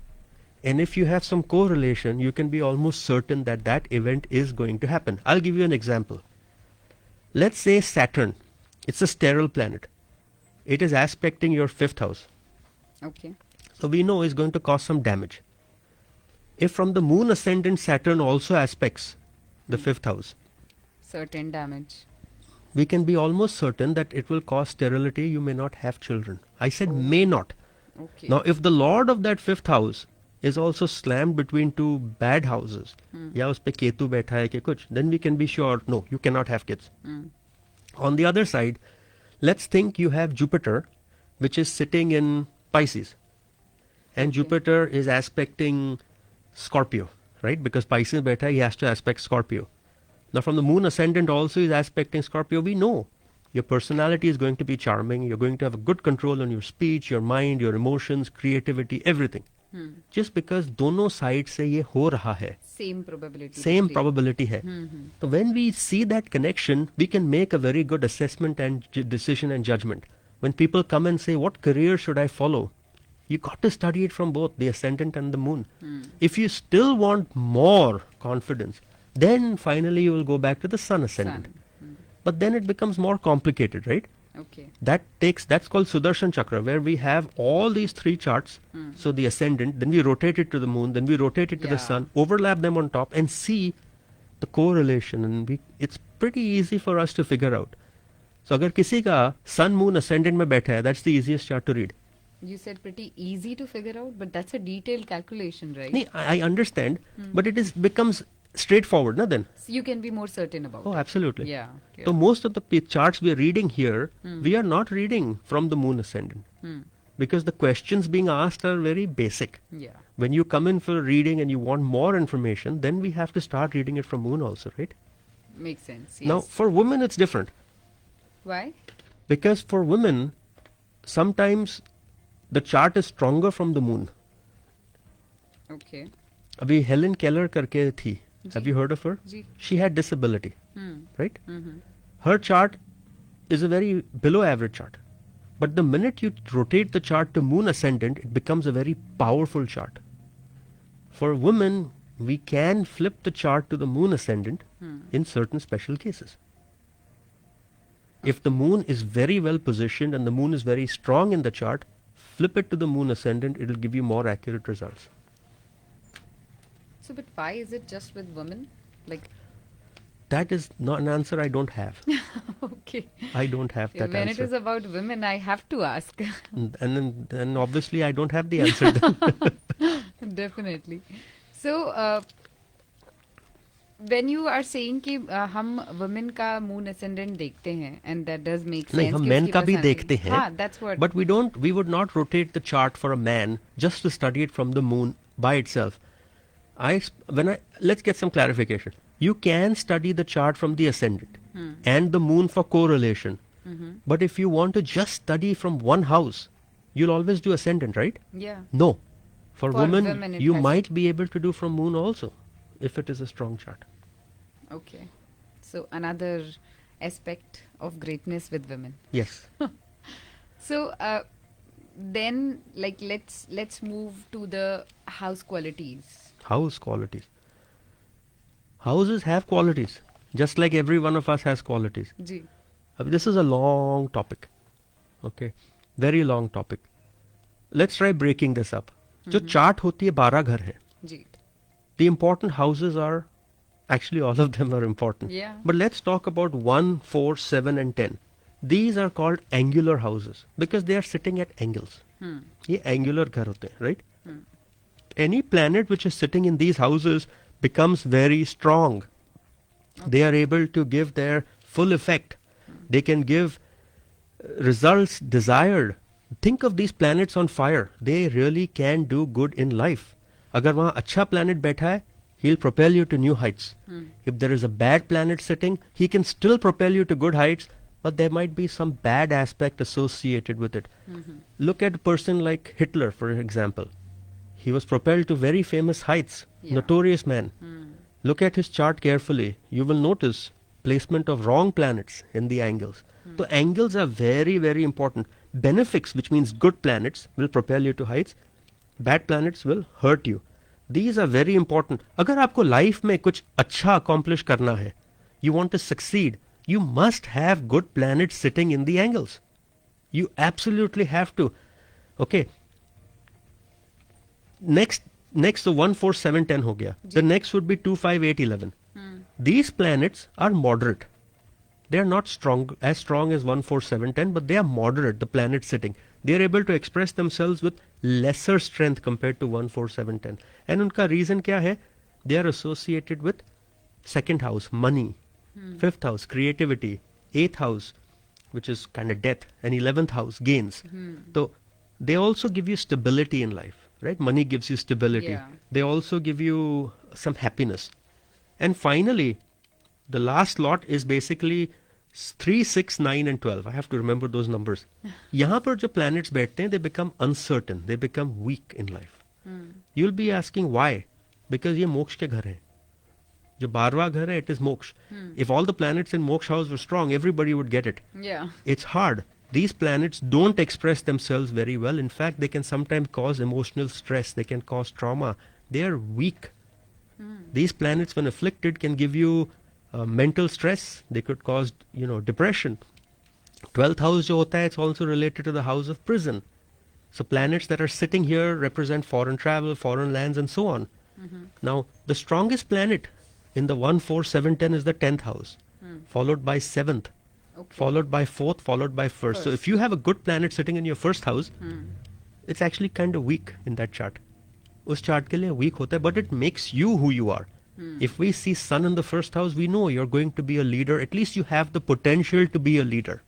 And if you have some correlation, you can be almost certain that that event is going to happen. I'll give you an example. Let's say Saturn. It's a sterile planet. It is aspecting your 5th house. Okay. So we know it's going to cause some damage. If from the moon ascendant Saturn also aspects the 5th house, Certain damage. we can be almost certain that it will cause sterility. You may not have children. I said may not. Okay. Now, if the lord of that 5th house is also slammed between two bad houses, या उस पे केतु बैठा है कि कुछ, then we can be sure, no, you cannot have kids. On the other side, let's think you have Jupiter, which is sitting in Pisces. And Jupiter is aspecting Scorpio, right? Because Pisces बैठा है, he has to aspect Scorpio. Now, from the moon ascendant also is aspecting Scorpio. We know your personality is going to be charming. You're going to have a good control on your speech, your mind, your emotions, creativity, everything. Just because दोनों side से ये हो रहा है, Same probability. same degree. probability है. So when we see that connection, we can make a very good assessment and decision and judgment. When people come and say, what career should I follow? You got to study it from both the ascendant and the moon. If you still want more confidence, then finally you will go back to the sun ascendant. Sun. But then it becomes more complicated, right? Okay. That's called Sudarshan Chakra, where we have all these 3 charts. So the ascendant, then we rotate it to the moon, then we rotate it to the Yeah. sun, overlap them on top and see the correlation, and it's pretty easy for us to figure out. So अगर किसी का sun moon ascendant में बैठा है, that's the easiest chart to read. You said pretty easy to figure out, but that's a detailed calculation, right? नहीं, I understand, but it becomes straightforward, na then. So you can be more certain about Oh, it. absolutely. Yeah. So most of the charts we are reading here, we are not reading from the moon ascendant. Because the questions being asked are very basic. Yeah. When you come in for a reading and you want more information, then we have to start reading it from moon also, right? Makes sense. Yes. Now, for women, it's different. Why? Because for women, sometimes the chart is stronger from the moon. Okay. अभी Helen Keller करके थी. Have you heard of her? Ji. She had disability, right? Mm-hmm. Her chart is a very below average chart. But the minute you rotate the chart to moon ascendant, it becomes a very powerful chart. For women, we can flip the chart to the moon ascendant in certain special cases. If the moon is very well positioned and the moon is very strong in the chart, flip it to the moon ascendant, it will give you more accurate results. So, but why is it just with women? Like, That is not an answer I don't have. okay. I don't have that When answer. it is about women, I have to ask. And then obviously I don't have the answer then. Definitely. So, when you are saying कि हम women का moon ascendant देखते हैं, and that does make sense. नहीं, हम कि men उसकी का भी personality- देखते हैं. हाँ, that's what. But we would not rotate the chart for a man just to study it from the moon by itself. Let's get some clarification. You can study the chart from the ascendant and the moon for correlation. But if you want to just study from one house, you'll always do ascendant, right? Yeah. No. For women, women, it you has- might be able to do from moon also, if it is a strong chart. Okay. So another aspect of greatness with women. Yes. So then, like, let's move to the house qualities. House qualities. Houses have qualities, just like every one of us has qualities. Ji. This is a long topic. Okay. Very long topic. Let's try breaking this up. जो chart होती है 12 घर है. जी. The important houses are, actually all of them are important. Yeah. But let's talk about 1, 4, 7 and 10. These are called angular houses because they are sitting at angles. ये angular घर होते हैं, right? Any planet which is sitting in these houses becomes very strong. They are able to give their full effect. They can give results desired. Think of these planets on fire. They really can do good in life. अगर वहाँ अच्छा planet बैठा है, he'll propel you to new heights. If there is a bad planet sitting, he can still propel you to good heights, but there might be some bad aspect associated with it. Look at a person like Hitler, for example. He was propelled to very famous heights, notorious man. Look at his chart carefully. You will notice placement of wrong planets in the angles. So angles are very, very important. Benefics, which means good planets, will propel you to heights. Bad planets will hurt you. These are very important. अगर आपको life में कुछ अच्छा accomplish करना है, you want to succeed, you must have good planets sitting in the angles. You absolutely have to. Okay. Next, so 1, 4, 7, 10 हो गया. The next would be 2, 5, 8, 11. These planets are moderate. They are not as strong as 1, 4, 7, 10, but they are moderate, the planets sitting. They are able to express themselves with lesser strength compared to 1, 4, 7, 10. And उनका reason क्या है? They are associated with second house, money, fifth house, creativity, eighth house, which is kind of death, and 11th house, gains. So they also give you stability in life. Right? Money gives you stability. Yeah. They also give you some happiness. And finally, the last lot is basically 3, 6, 9 and 12. I have to remember those numbers. यहाँ पर जो planets बैठते हैं, they become uncertain. They become weak in life. You'll be asking why? Because ये मोक्ष के घर हैं. जो 12वां घर है, it is moksha. If all the planets in moksha house were strong, everybody would get it. Yeah. It's hard. These planets don't express themselves very well. In fact, they can sometimes cause emotional stress. They can cause trauma. They are weak. These planets, when afflicted, can give you mental stress. They could cause, depression. 12th house jo hota hai, it's also related to the house of prison. So planets that are sitting here represent foreign travel, foreign lands, and so on. Now, the strongest planet In the 1, 4, 7, 10 is the 10th house, followed by 7th, Okay. followed by 4th, followed by 1st. So if you have a good planet sitting in your first house, it's actually kind of weak in that chart. उस chart के लिए weak होता है, but it makes you who you are. If we see sun in the first house, we know you're going to be a leader. At least you have the potential to be a leader.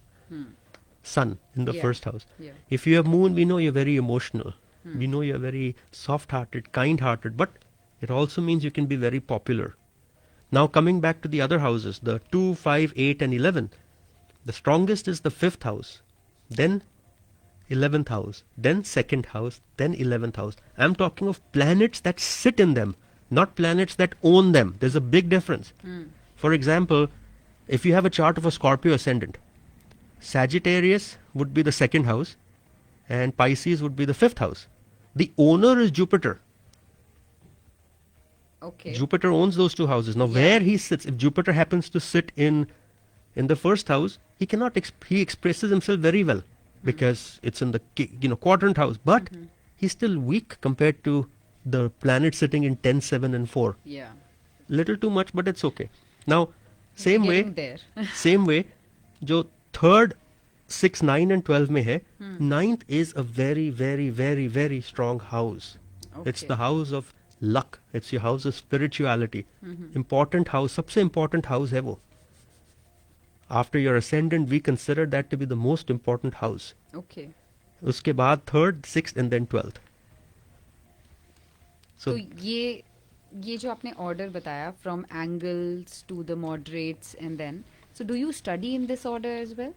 Sun in the Yeah. first house. Yeah. If you have moon, we know you're very emotional. We know you're very soft-hearted, kind-hearted, but it also means you can be very popular. Now coming back to the other houses, the 2, 5, 8 and 11, the strongest is the 5th house, then 11th house, then 2nd house, then 11th house. I'm talking of planets that sit in them, not planets that own them. There's a big difference. For example, if you have a chart of a Scorpio ascendant, Sagittarius would be the 2nd house and Pisces would be the 5th house. The owner is Jupiter. Okay. Jupiter owns those two houses. Now, where he sits, if Jupiter happens to sit in the first house, he cannot. He expresses himself very well because it's in the quadrant house. But he's still weak compared to the planet sitting in 10, 7, and 4. Yeah. Little too much, but it's okay. Now, same Getting way, there. same way, जो third, 6, 9 and 12 में है, 9th is a very, very, very, very strong house. It's Okay. the house of luck. It's your house of spirituality. Important house, सबसे important house है वो. After your ascendant, we consider that to be the most important house. Okay. उसके बाद 3rd, 6th and then 12th. तो So ये जो आपने order बताया from angles to the moderates and then, so do you study in this order as well?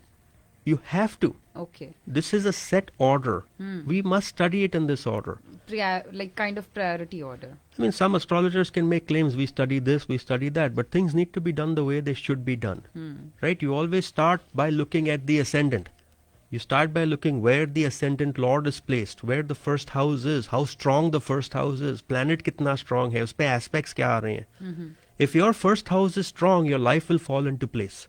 you have to. Okay. This is a set order. We must study it in this order. Like kind of priority order. I mean, some astrologers can make claims, we study this, we study that, but things need to be done the way they should be done. Right? You always start by looking at the ascendant. You start by looking where the ascendant lord is placed, where the first house is, how strong the first house is, planet kitna strong hai, uspe aspects kya aa rahe hain. If your first house is strong, your life will fall into place.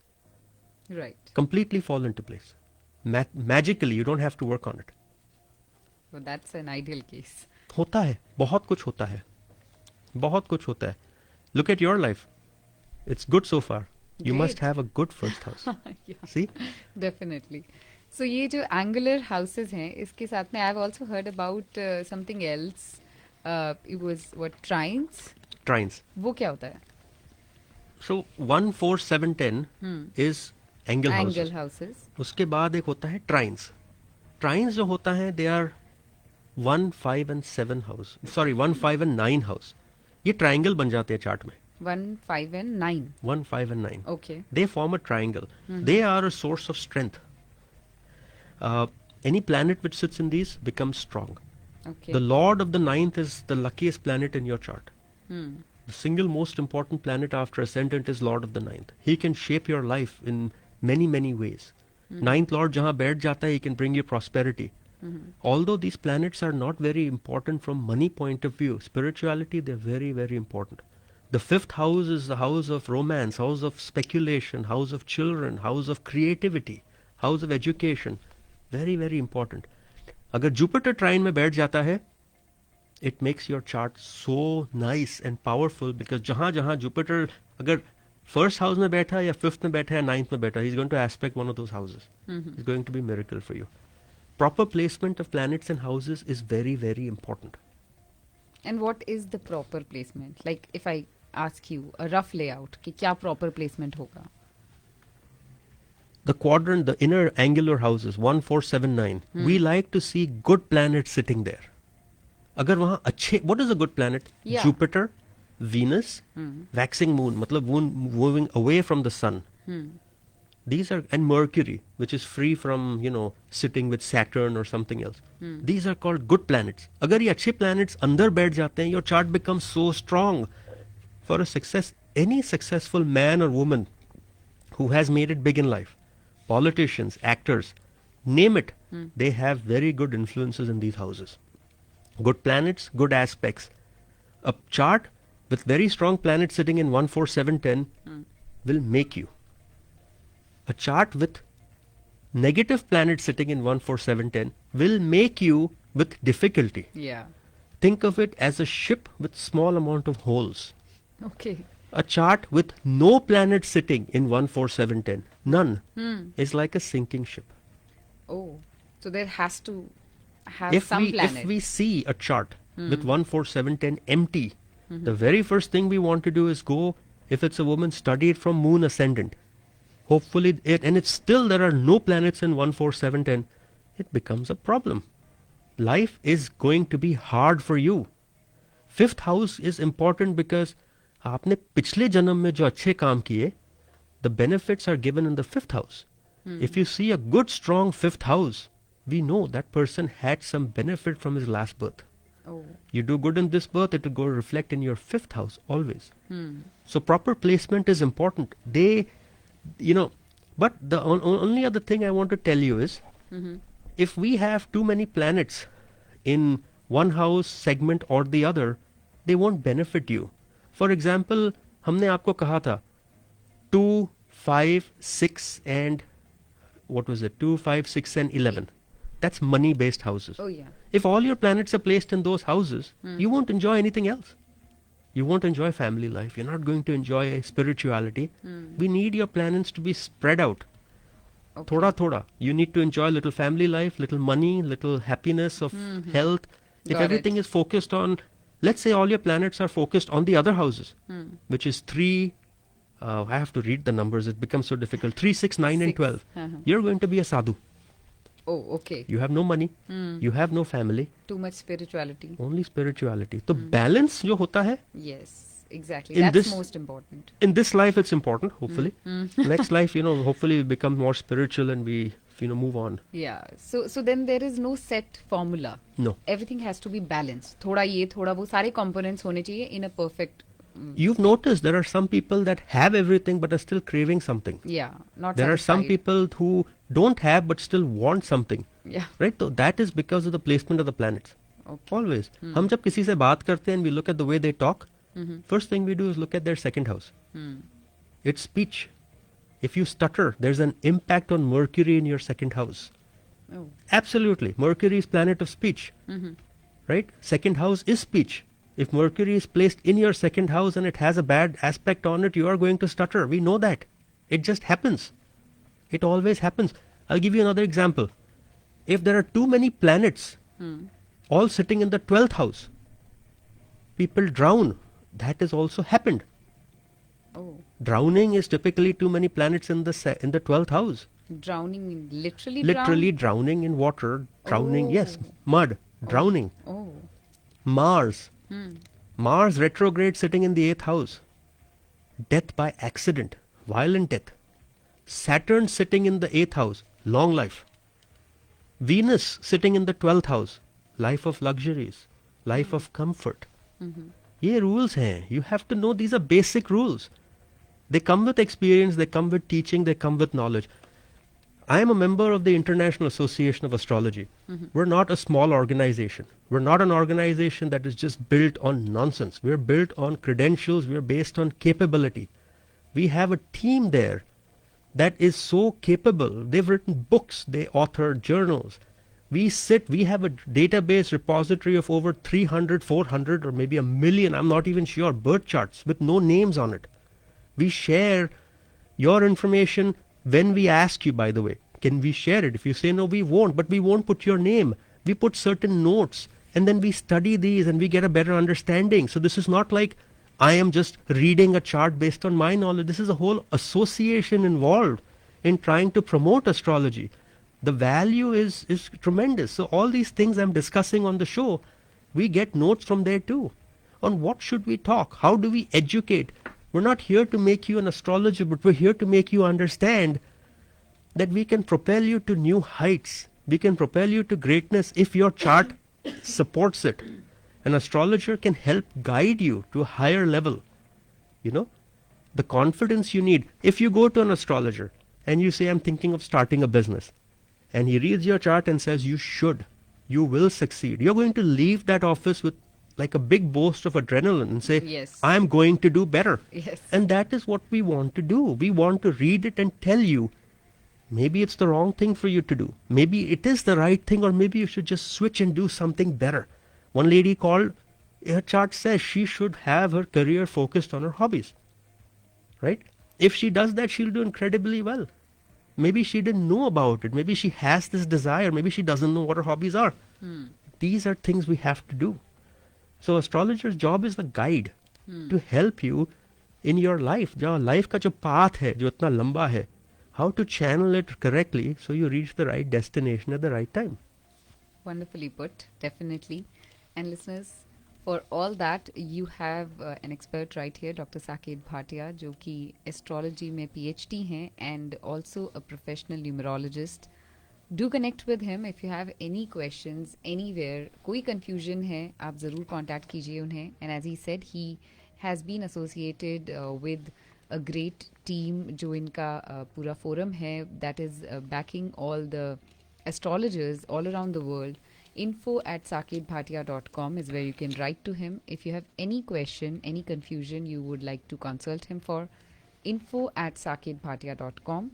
Right. Completely fall into place. Magically, you don't have to work on it. So that's an ideal case. होता है, बहुत कुछ होता है, बहुत कुछ होता है. Look at your life. It's good so far. You must Great. have a good first house. Yeah. See? Definitely. So ये जो angular houses हैं, इसके साथ में I've also heard about something else. It was what, trines? Trines. वो क्या होता है? So 1, 4, 7, 10 is angle houses. Angle houses. उसके बाद एक होता है ट्राइन्स. ट्राइन्स जो होता है they are 1, 5 and 7 house. Sorry 1, 5 and 9 house. ये ट्राइंगल बन जाते हैं चार्ट में. 1, 5 and 9. 1, 5 and 9. Okay. They form a triangle. They are a source of strength. Any planet which sits in these becomes strong. Okay. The lord of the 9th is the luckiest planet in your chart. Hmm. The single most important planet after ascendant is lord of the 9th. He can shape your life in many, many ways. 9th lord jahan baith jata hai, he can bring you prosperity. Although these planets are not very important from money point of view, spirituality, they're very, very important. The 5th house is the house of romance, house of speculation, house of children, house of creativity, house of education. Very, very important. अगर Jupiter trine में बैठ जाता है, it makes your chart so nice and powerful because जहाँ जहाँ Jupiter अगर first house में बैठा या 5th में बैठा या 9th में बैठा, he's going to aspect one of those houses. It's going to be a miracle for you. Proper placement of planets and houses is very, very important. And what is the proper placement? Like if I ask you a rough layout, कि क्या proper placement होगा? The quadrant, the inner angular houses, 1, 4, 7, 9, we like to see good planets sitting there. अगर वहाँ अच्छे, what is a good planet? Yeah. Jupiter, Venus, waxing moon, मतलब moon moving away from the sun. These are, and Mercury, which is free from, sitting with Saturn or something else. These are called good planets. अगर ये अच्छे planets अंदर बैठ जाते हैं, your chart becomes so strong. For a success, any successful man or woman who has made it big in life, politicians, actors, name it, they have very good influences in these houses. Good planets, good aspects. A chart with very strong planets sitting in 1, 4, 7, 10 will make you. A chart with negative planets sitting in 1, 4, 7, 10 will make you with difficulty. Yeah. Think of it as a ship with small amount of holes. Okay. A chart with no planet sitting in 1, 4, 7, 10, none, is like a sinking ship. Oh, so there has to have If some we planet. see a chart with 1, 4, 7, 10 empty, the very first thing we want to do is go, if it's a woman, study it from moon ascendant. Hopefully, and it's still there are no planets in 1, 4, 7, 10, it becomes a problem. Life is going to be hard for you. Fifth house is important because आपने पिछले जन्म में जो अच्छे काम किए, the benefits are given in the fifth house. If you see a good strong fifth house, we know that person had some benefit from his last birth. Oh, You do good in this birth, it will go reflect in your fifth house always. So proper placement is important. But the only other thing I want to tell you is, if we have too many planets in one house segment or the other, they won't benefit you. For example, हमने आपको कहा था 2, 5, 6 and what was it? 2, 5, 6 and 11. That's money-based houses. oh yeah. If all your planets are placed in those houses, you won't enjoy anything else. You won't enjoy family life. You're not going to enjoy spirituality. We need your planets to be spread out. Okay. Thoda thoda. You need to enjoy little family life, little money, little happiness of health. If Got everything is focused on, let's say all your planets are focused on the other houses, which is 3, I have to read the numbers, it becomes so difficult, 3, 6, 9 and 6. 12. You're going to be a sadhu. Oh, okay. You have no money, you have no family, Too much spirituality. only spirituality. So balance जो होता है, Yes, exactly. In That's this- most important. in this life it's important, hopefully. Next life, hopefully we become more spiritual and we, move on. Yeah. So then there is no set formula. No. Everything has to be balanced. थोड़ा ये, थोड़ा वो, सारे components होने चाहिए in a perfect. You've noticed there are some people that have everything but are still craving something. Yeah. Not. There are some satisfied. people who don't have but still want something. Yeah. Right? So that is because of the placement of the planets. Okay. Always. हम जब किसी से बात करते हैं and we look at the way they talk, first thing we do is look at their second house. It's speech. If you stutter, there's an impact on Mercury in your second house. Oh. Absolutely. Mercury is planet of speech. Right? Second house is speech. If Mercury is placed in your second house and it has a bad aspect on it, you are going to stutter. We know that. It just happens. It always happens. I'll give you another example. If there are too many planets all sitting in the 12th house, people drown. That has also happened. Oh. Drowning is typically too many planets in the 12th house. Drowning mean literally. Literally drowning in water, drowning, yes, mud, drowning. Oh. Mars. Mars retrograde sitting in the 8th house. Death by accident, violent death. Saturn sitting in the 8th house, long life. Venus sitting in the 12th house, life of luxuries, life of comfort. ये rules हैं. You have to know these are basic rules. They come with experience, they come with teaching, they come with knowledge. I am a member of the International Association of Astrology. We're not a small organization. We're not an organization that is just built on nonsense. We're built on credentials. We're based on capability. We have a team there that is so capable. They've written books. They author journals. We have a database repository of over 300, 400 or maybe 1 million, I'm not even sure, birth charts with no names on it. We share your information when we ask you, by the way. Can we share it? If you say no, we won't, but we won't put your name. We put certain notes and then we study these and we get a better understanding. So this is not like I am just reading a chart based on my knowledge. This is a whole association involved in trying to promote astrology. The value is tremendous. So all these things I'm discussing on the show, we get notes from there too. On what should we talk? How do we educate? We're not here to make you an astrologer, but we're here to make you understand that we can propel you to new heights. We can propel you to greatness if your chart supports it. An astrologer can help guide you to a higher level. The confidence you need. If you go to an astrologer and you say, I'm thinking of starting a business, and he reads your chart and says, you will succeed. You're going to leave that office with like a big boast of adrenaline and say, Yes. I'm going to do better. Yes. And that is what we want to do. We want to read it and tell you, maybe it's the wrong thing for you to do. Maybe it is the right thing, or maybe you should just switch and do something better. One lady called, her chart says she should have her career focused on her hobbies. right? If she does that, she'll do incredibly well. Maybe she didn't know about it. Maybe she has this desire. Maybe she doesn't know what her hobbies are. These are things we have to do. So astrologer's job is the guide to help you in your life. जो life का जो path है, जो इतना लंबा है, how to channel it correctly so you reach the right destination at the right time. Wonderfully put, definitely. And listeners, for all that, you have an expert right here, Dr. Saket Bhatia, जो कि astrology में PhD हैं and also a professional numerologist. Do connect with him if you have any questions anywhere. कोई confusion है, आप ज़रूर contact कीजिए उन्हें. And as he said, he has been associated with a great team जो इनका पूरा forum है that is backing all the astrologers all around the world. info@saketbhatia.com is where you can write to him if you have any question, any confusion you would like to consult him for. info@saketbhatia.com.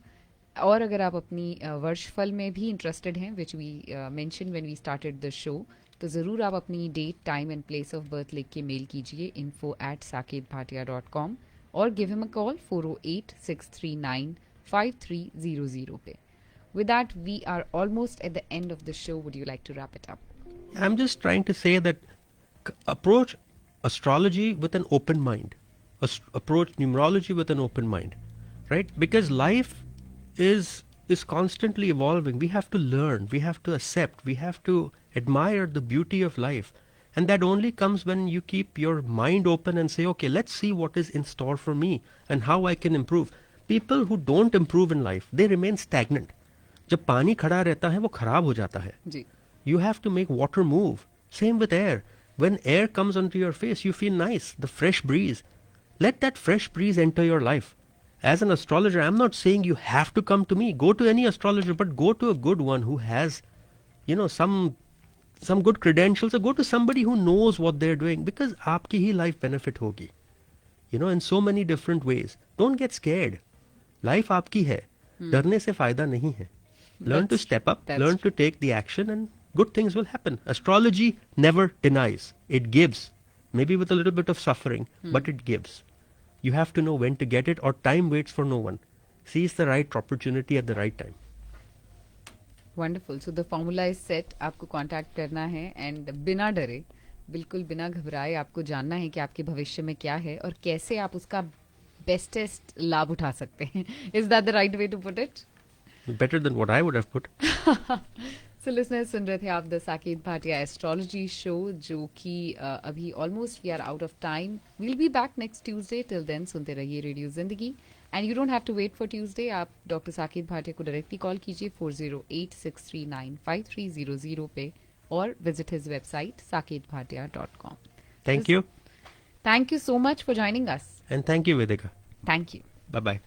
और अगर आप अपनी वर्षफल में भी interested हैं which we mention when we started the show, तो ज़रूर आप अपनी date, time and place of birth लिख के मेल कीजिए info@saketbhatia.com और गिव हिम अ कॉल 408-639-5300 पे. With that, we are almost at the end of the show. Would you like to wrap it up? I'm just trying to say that approach astrology with an open mind. Approach numerology with an open mind, right? Because life is constantly evolving. We have to learn. We have to accept. We have to admire the beauty of life. And that only comes when you keep your mind open and say, okay, let's see what is in store for me and how I can improve. People who don't improve in life, they remain stagnant. जब पानी खड़ा रहता है वो खराब हो जाता है. जी. You have to make water move. Same with air. When air comes onto your face, you feel nice, the fresh breeze. Let that fresh breeze enter your life. As an astrologer, I'm not saying you have to come to me. Go to any astrologer, but go to a good one who has, some good credentials, or go to somebody who knows what they're doing, because आपकी ही life benefit होगी. In so many different ways. Don't get scared. Life आपकी है. डरने से फायदा नहीं है. Learn to step up, learn to take the action, and good things will happen. Astrology never denies. It gives. Maybe with a little bit of suffering, but it gives. You have to know when to get it, or time waits for no one. Seize the right opportunity at the right time. Wonderful. So the formula is set. आपको contact करना है and बिना डरे, बिल्कुल बिना घबराए आपको जानना है कि आपके भविष्य में क्या है और कैसे आप उसका bestest लाभ उठा सकते हैं. Is that the right way to put it? Better than what I would have put. So listeners, सुन रहे थे आप the Saket Bhatia astrology show, जो कि अभी almost we are out of time. We'll be back next Tuesday. Till then सुनते रहिए radio Zindagi. And you don't have to wait for Tuesday. आप doctor Saket Bhatia को डायरेक्टली कॉल कीजिए 408-639-5300 पे और visit his website saketbhatia.com. Thank you. Thank you so much for joining us. And thank you, Vedika. Thank you. Bye-bye.